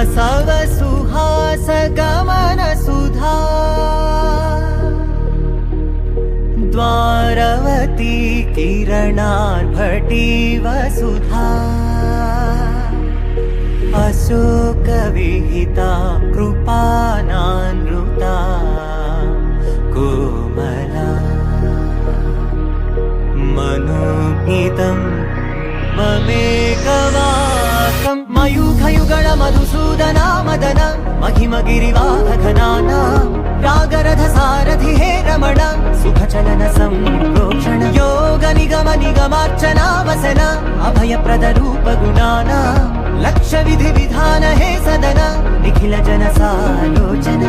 बसव सुहास गमन सुधा द्वारवती किरणार्भटी वसुधा अशोक विहिता कृपानानृता कोमला मनोगीतं ममेकवाकं मयूखयुगल मधुसूदना मदन महिमगिरिवाहघनाना रागरथ सारथि हे रमण सुखचलन संप्रोक्षण योग निगम निगमार्चना वसन अभयप्रद रूप गुणाना लक्ष्य विधि विधान हे सदन निखिल जन सालोचन